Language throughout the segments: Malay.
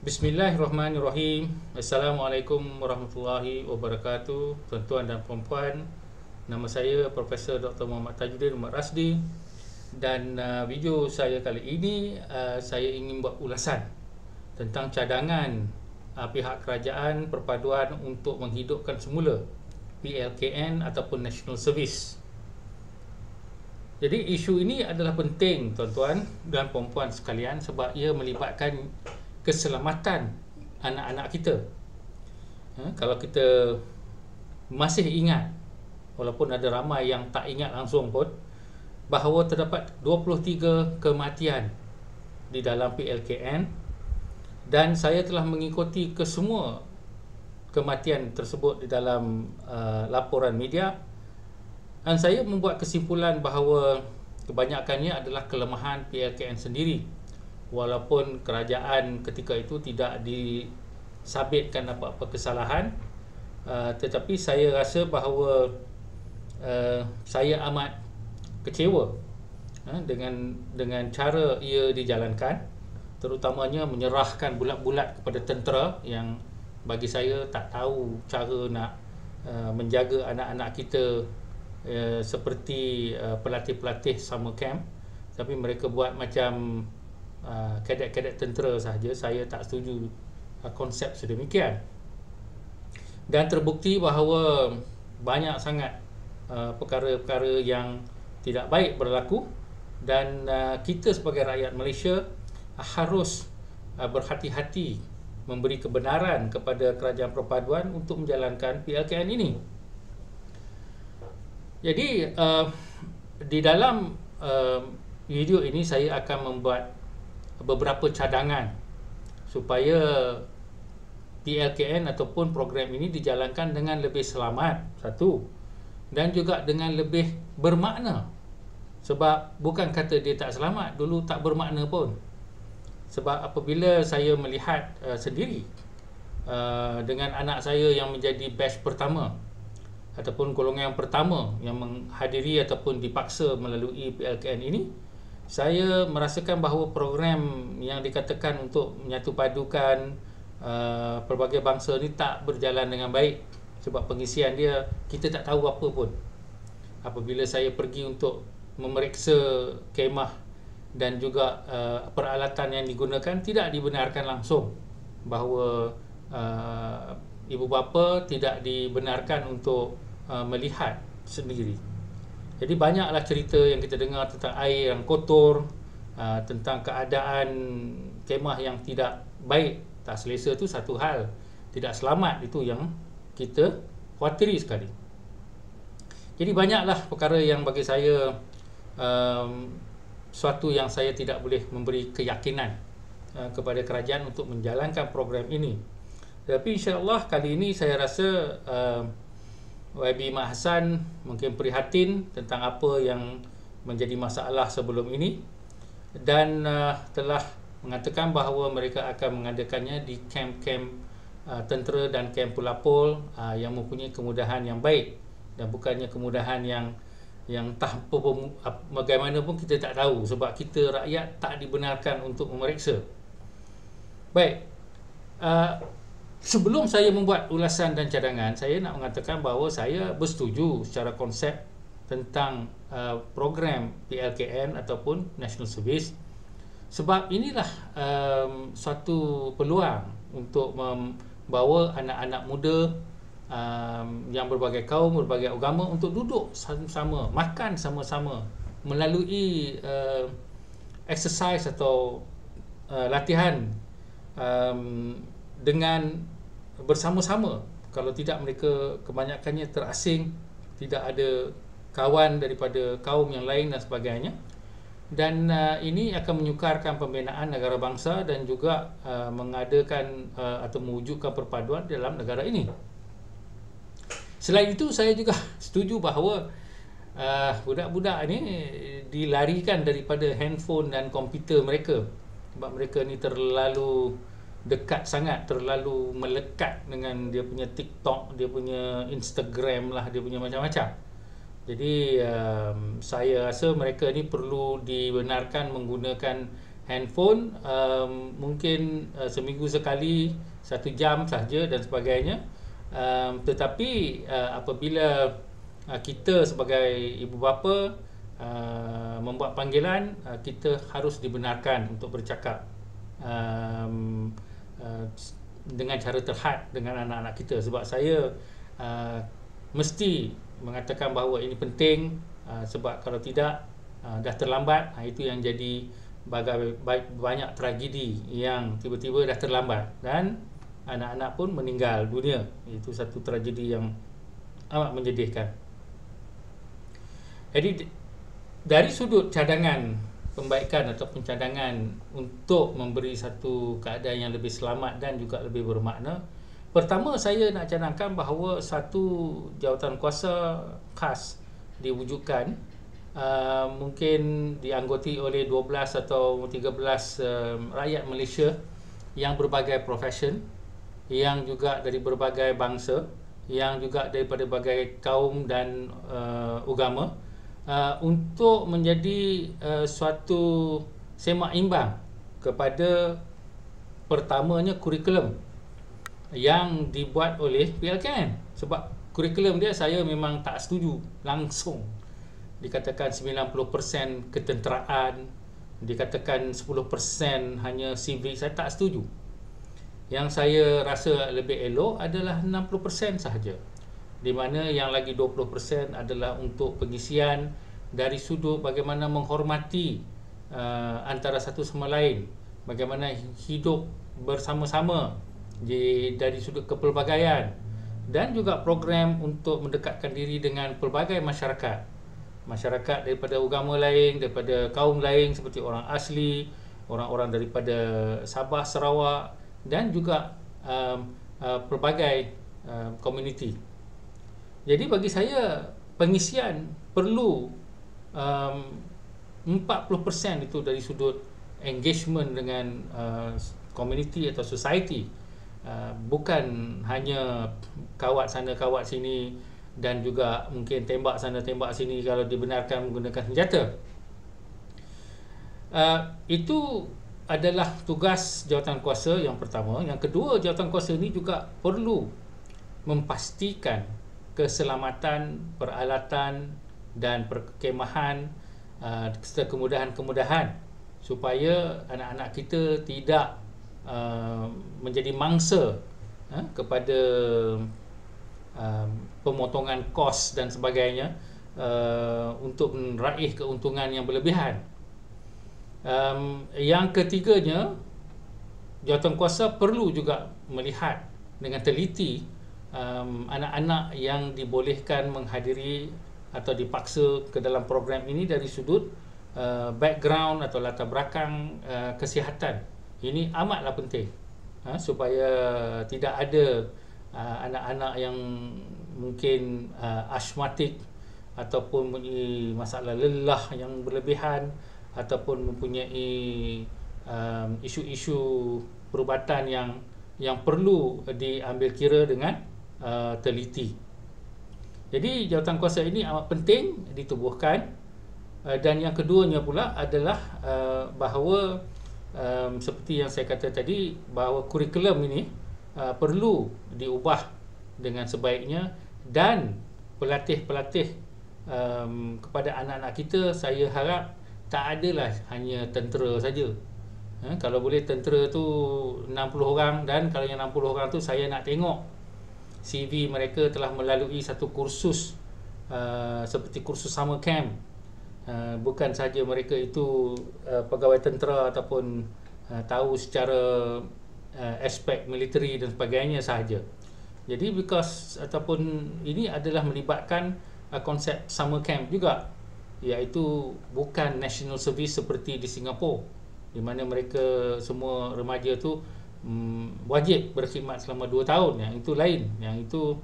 Bismillahirrahmanirrahim. Assalamualaikum warahmatullahi wabarakatuh. Tuan-tuan dan puan-puan, nama saya Profesor Dr. Muhammad Tajuddin Umar Rasdi, dan video saya kali ini saya ingin buat ulasan tentang cadangan pihak kerajaan perpaduan untuk menghidupkan semula PLKN ataupun National Service. Jadi isu ini adalah penting tuan-tuan dan puan-puan sekalian sebab ia melibatkan keselamatan anak-anak kita. Kalau kita masih ingat, walaupun ada ramai yang tak ingat langsung pun, bahawa terdapat 23 kematian di dalam PLKN, dan saya telah mengikuti kesemua kematian tersebut di dalam laporan media, dan saya membuat kesimpulan bahawa kebanyakannya adalah kelemahan PLKN sendiri, walaupun kerajaan ketika itu tidak disabitkan apa-apa kesalahan, tetapi saya rasa bahawa saya amat kecewa dengan cara ia dijalankan, terutamanya menyerahkan bulat-bulat kepada tentera yang bagi saya tak tahu cara nak menjaga anak-anak kita seperti pelatih-pelatih summer camp, tapi mereka buat macam kadet-kadet tentera sahaja. Saya tak setuju konsep sedemikian, dan terbukti bahawa banyak sangat perkara-perkara yang tidak baik berlaku, dan kita sebagai rakyat Malaysia harus berhati-hati memberi kebenaran kepada kerajaan perpaduan untuk menjalankan PLKN ini. Jadi di dalam video ini saya akan membuat beberapa cadangan supaya PLKN ataupun program ini dijalankan dengan lebih selamat, satu, dan juga dengan lebih bermakna. Sebab bukan kata dia tak selamat, dulu tak bermakna pun. Sebab apabila saya melihat sendiri dengan anak saya yang menjadi batch pertama ataupun golongan yang pertama yang menghadiri ataupun dipaksa melalui PLKN ini, saya merasakan bahawa program yang dikatakan untuk menyatupadukan pelbagai bangsa ni tak berjalan dengan baik, sebab pengisian dia kita tak tahu apa pun. Apabila saya pergi untuk memeriksa kemah dan juga peralatan yang digunakan, tidak dibenarkan langsung bahawa ibu bapa tidak dibenarkan untuk melihat sendiri. Jadi banyaklah cerita yang kita dengar tentang air yang kotor, tentang keadaan kemah yang tidak baik, tak selesa, tu satu hal. Tidak selamat itu yang kita khawatiri sekali. Jadi banyaklah perkara yang bagi saya suatu yang saya tidak boleh memberi keyakinan kepada kerajaan untuk menjalankan program ini. Tapi insya-Allah kali ini saya rasa YB Mak Hassan mungkin prihatin tentang apa yang menjadi masalah sebelum ini, dan telah mengatakan bahawa mereka akan mengadakannya di kamp-kamp tentera dan kamp Pulapol yang mempunyai kemudahan yang baik, dan bukannya kemudahan yang tanpa bagaimanapun kita tak tahu, sebab kita rakyat tak dibenarkan untuk memeriksa. Baik, sebelum saya membuat ulasan dan cadangan, saya nak mengatakan bahawa saya bersetuju secara konsep tentang program PLKN ataupun National Service, sebab inilah suatu peluang untuk membawa anak-anak muda yang berbagai kaum, berbagai agama untuk duduk sama-sama, makan sama-sama melalui exercise atau latihan dengan bersama-sama. Kalau tidak, mereka kebanyakannya terasing, tidak ada kawan daripada kaum yang lain dan sebagainya, dan ini akan menyukarkan pembinaan negara bangsa dan juga mengadakan atau mewujudkan perpaduan dalam negara ini. Selain itu, saya juga setuju bahawa budak-budak ni dilarikan daripada handphone dan komputer mereka, sebab mereka ni terlalu dekat sangat, terlalu melekat dengan dia punya TikTok, dia punya Instagram lah, dia punya macam-macam. Jadi saya rasa mereka ni perlu dibenarkan menggunakan handphone mungkin seminggu sekali 1 jam sahaja dan sebagainya. Tetapi apabila kita sebagai ibu bapa membuat panggilan, kita harus dibenarkan untuk bercakap dengan cara terhad dengan anak-anak kita. Sebab saya mesti mengatakan bahawa ini penting, sebab kalau tidak dah terlambat. Itu yang jadi banyak tragedi yang tiba-tiba dah terlambat dan anak-anak pun meninggal dunia. Itu satu tragedi yang amat menyedihkan. Jadi dari sudut cadangan pembaikan ataupun cadangan untuk memberi satu keadaan yang lebih selamat dan juga lebih bermakna, pertama saya nak cadangkan bahawa satu jawatankuasa khas diwujudkan, mungkin dianggoti oleh 12 atau 13 rakyat Malaysia yang berbagai profesion, yang juga dari berbagai bangsa, yang juga daripada berbagai kaum dan agama, untuk menjadi suatu semak imbang kepada pertamanya kurikulum yang dibuat oleh PLKN. Sebab kurikulum dia saya memang tak setuju langsung. Dikatakan 90% ketenteraan, dikatakan 10% hanya civic, saya tak setuju. Yang saya rasa lebih elok adalah 60% sahaja, di mana yang lagi 20% adalah untuk pengisian dari sudut bagaimana menghormati antara satu sama lain, bagaimana hidup bersama-sama dari sudut kepelbagaian, dan juga program untuk mendekatkan diri dengan pelbagai masyarakat daripada agama lain, daripada kaum lain seperti orang asli, orang-orang daripada Sabah, Sarawak, dan juga pelbagai komuniti. Jadi bagi saya pengisian perlu 40% itu dari sudut engagement dengan komuniti atau society, bukan hanya kawat sana kawat sini dan juga mungkin tembak sana tembak sini kalau dibenarkan menggunakan senjata. Itu adalah tugas jawatankuasa yang pertama. Yang kedua, jawatankuasa ini juga perlu memastikan keselamatan peralatan dan perkemahan serta kemudahan-kemudahan supaya anak-anak kita tidak menjadi mangsa kepada pemotongan kos dan sebagainya untuk meraih keuntungan yang berlebihan. Yang ketiganya, jawatankuasa perlu juga melihat dengan teliti anak-anak yang dibolehkan menghadiri atau dipaksa ke dalam program ini dari sudut background atau latar belakang kesihatan. Ini amatlah penting, supaya tidak ada anak-anak yang mungkin asmatik ataupun mempunyai masalah lelah yang berlebihan ataupun mempunyai isu-isu perubatan yang perlu diambil kira dengan teliti. Jadi jawatankuasa ini amat penting ditubuhkan. Dan yang keduanya pula adalah bahawa seperti yang saya kata tadi, bahawa kurikulum ini perlu diubah dengan sebaiknya, dan pelatih-pelatih kepada anak-anak kita, saya harap tak adalah hanya tentera saja. Kalau boleh tentera tu 60 orang, dan kalau yang 60 orang tu saya nak tengok CV mereka telah melalui satu kursus seperti kursus summer camp. Bukan saja mereka itu pegawai tentera ataupun tahu secara aspek militeri dan sebagainya sahaja. Jadi ini adalah melibatkan konsep summer camp juga, iaitu bukan national service seperti di Singapura, di mana mereka semua remaja tu wajib berkhidmat selama 2 tahun. Yang itu lain, yang itu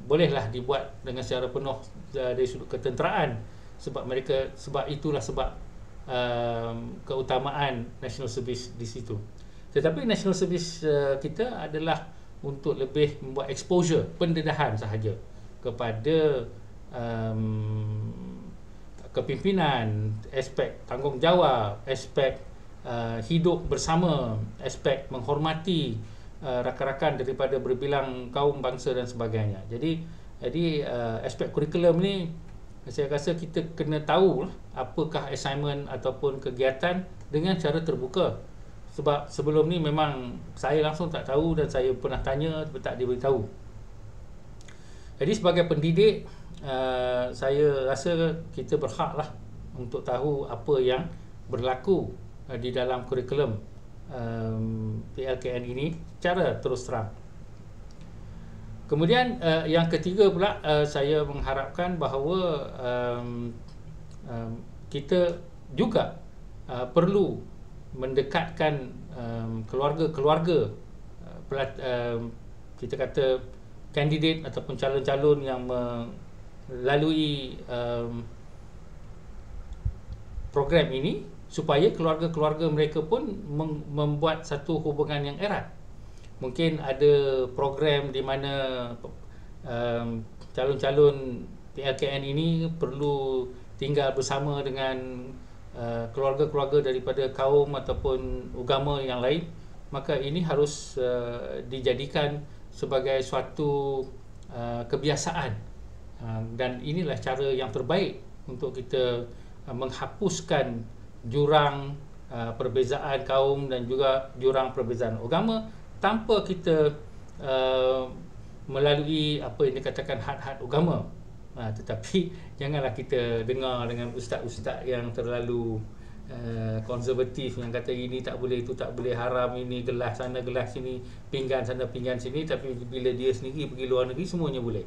bolehlah dibuat dengan secara penuh dari sudut ketenteraan, sebab itulah sebab keutamaan national service di situ. Tetapi national service kita adalah untuk lebih membuat exposure, pendedahan sahaja kepada kepimpinan, aspek tanggungjawab, aspek hidup bersama, aspek menghormati rakan-rakan daripada berbilang kaum, bangsa dan sebagainya. Jadi aspek kurikulum ni saya rasa kita kena tahu apakah assignment ataupun kegiatan dengan cara terbuka. Sebab sebelum ni memang saya langsung tak tahu dan saya pernah tanya tapi tak diberitahu. Jadi sebagai pendidik, saya rasa kita berhaklah untuk tahu apa yang berlaku di dalam kurikulum PLKN ini secara terus terang. Kemudian yang ketiga pula, saya mengharapkan bahawa kita juga perlu mendekatkan keluarga-keluarga kita kata kandidat ataupun calon-calon yang melalui program ini, supaya keluarga-keluarga mereka pun membuat satu hubungan yang erat. Mungkin ada program di mana calon-calon PLKN ini perlu tinggal bersama dengan keluarga-keluarga daripada kaum ataupun agama yang lain, maka ini harus dijadikan sebagai suatu kebiasaan, dan inilah cara yang terbaik untuk kita menghapuskan jurang perbezaan kaum dan juga jurang perbezaan agama tanpa kita melalui apa yang dikatakan had-had agama. Tetapi janganlah kita dengar dengan ustaz-ustaz yang terlalu konservatif yang kata ini tak boleh, itu tak boleh, haram, ini gelas sana gelas sini, pinggan sana pinggan sini, tapi bila dia sendiri pergi luar negeri semuanya boleh.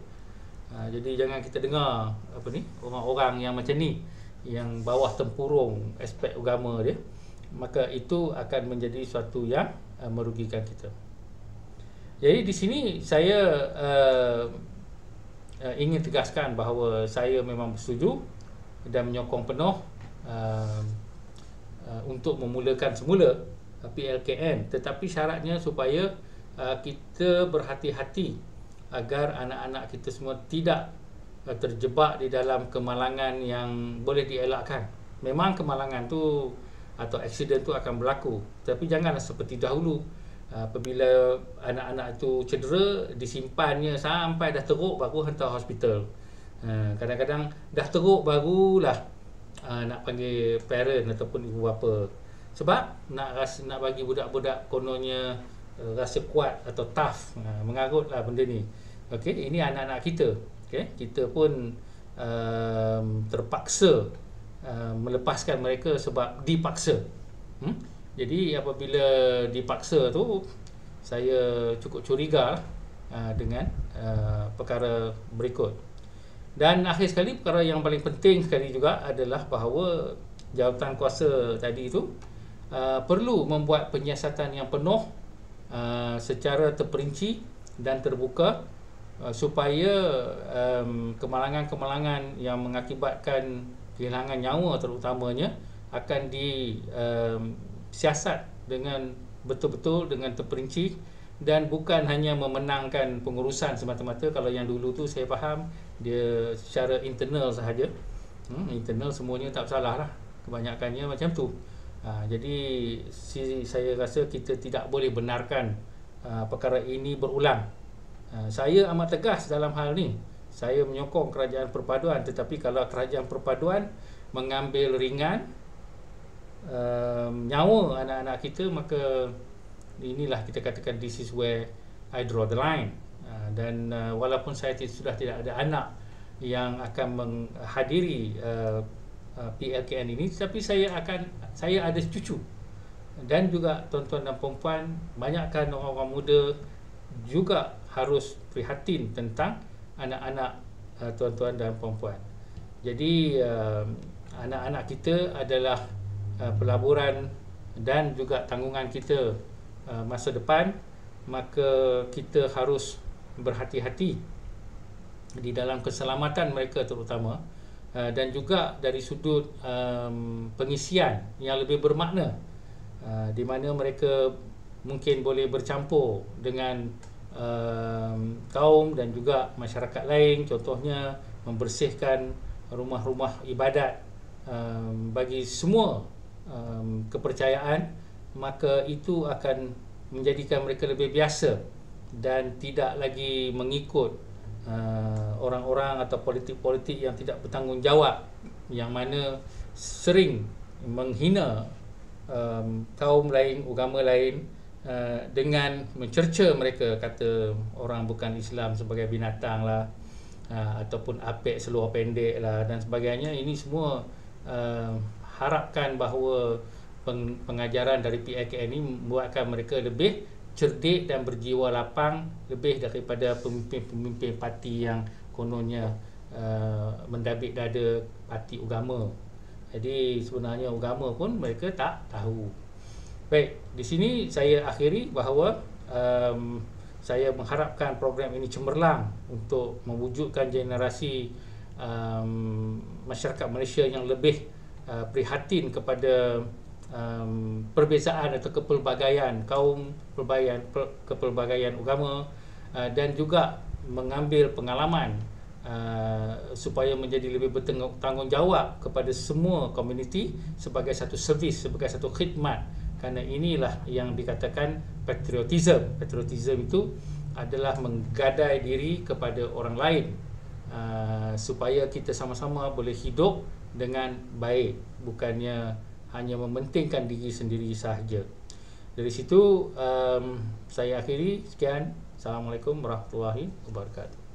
Jadi jangan kita dengar apa ni, orang-orang yang macam ni, yang bawah tempurung aspek agama dia, maka itu akan menjadi suatu yang merugikan kita. Jadi di sini saya ingin tegaskan bahawa saya memang bersetuju dan menyokong penuh untuk memulakan semula PLKN, tetapi syaratnya supaya kita berhati-hati agar anak-anak kita semua tidak terjebak di dalam kemalangan yang boleh dielakkan. Memang kemalangan tu atau aksiden tu akan berlaku, tapi janganlah seperti dahulu, apabila anak-anak itu cedera, disimpannya sampai dah teruk baru hantar hospital. Kadang-kadang dah teruk barulah nak panggil parent ataupun ibu bapa, sebab nak bagi budak-budak kononnya rasa kuat atau tough, mengarutlah benda ni. Okey, ini anak-anak kita. Okey, kita pun terpaksa melepaskan mereka sebab dipaksa. Jadi apabila dipaksa tu, saya cukup curiga dengan perkara berikut. Dan akhir sekali, perkara yang paling penting sekali juga adalah bahawa jawatan kuasa tadi itu perlu membuat penyiasatan yang penuh secara terperinci dan terbuka, supaya kemalangan-kemalangan yang mengakibatkan kehilangan nyawa terutamanya akan disiasat dengan betul-betul, dengan terperinci, dan bukan hanya memenangkan pengurusan semata-mata. Kalau yang dulu tu saya faham dia secara internal sahaja, internal semuanya tak bersalah lah, kebanyakannya macam tu. Jadi saya rasa kita tidak boleh benarkan perkara ini berulang. Saya amat tegas dalam hal ni. Saya menyokong kerajaan perpaduan, tetapi kalau kerajaan perpaduan mengambil ringan nyawa anak-anak kita, maka inilah kita katakan this is where I draw the line. Dan walaupun saya sudah tidak ada anak yang akan menghadiri PLKN ini, tapi saya ada cucu, dan juga tuan-tuan dan puan-puan, banyakkan orang-orang muda juga harus prihatin tentang anak-anak tuan-tuan dan puan-puan. Jadi anak-anak kita adalah pelaburan dan juga tanggungan kita masa depan, maka kita harus berhati-hati di dalam keselamatan mereka terutama, dan juga dari sudut pengisian yang lebih bermakna, di mana mereka mungkin boleh bercampur dengan kaum dan juga masyarakat lain, contohnya membersihkan rumah-rumah ibadat bagi semua kepercayaan, maka itu akan menjadikan mereka lebih biasa dan tidak lagi mengikut orang-orang atau politik-politik yang tidak bertanggungjawab, yang mana sering menghina kaum lain, agama lain, dengan mencerca mereka, kata orang bukan Islam sebagai binatang lah, ataupun apek seluar pendek lah dan sebagainya. Ini semua harapkan bahawa pengajaran dari PIKN ini membuatkan mereka lebih cerdik dan berjiwa lapang, lebih daripada pemimpin-pemimpin parti yang kononnya mendabik dada parti agama. Jadi sebenarnya agama pun mereka tak tahu. Baik, di sini saya akhiri bahawa saya mengharapkan program ini cemerlang untuk mewujudkan generasi masyarakat Malaysia yang lebih prihatin kepada perbezaan atau kepelbagaian kaum, kepelbagaian agama, dan juga mengambil pengalaman supaya menjadi lebih bertanggungjawab kepada semua komuniti sebagai satu servis, sebagai satu khidmat. Kerana inilah yang dikatakan patriotism. Patriotism itu adalah menggadai diri kepada orang lain, supaya kita sama-sama boleh hidup dengan baik, bukannya hanya mementingkan diri sendiri sahaja. Dari situ saya akhiri. Sekian. Assalamualaikum warahmatullahi wabarakatuh.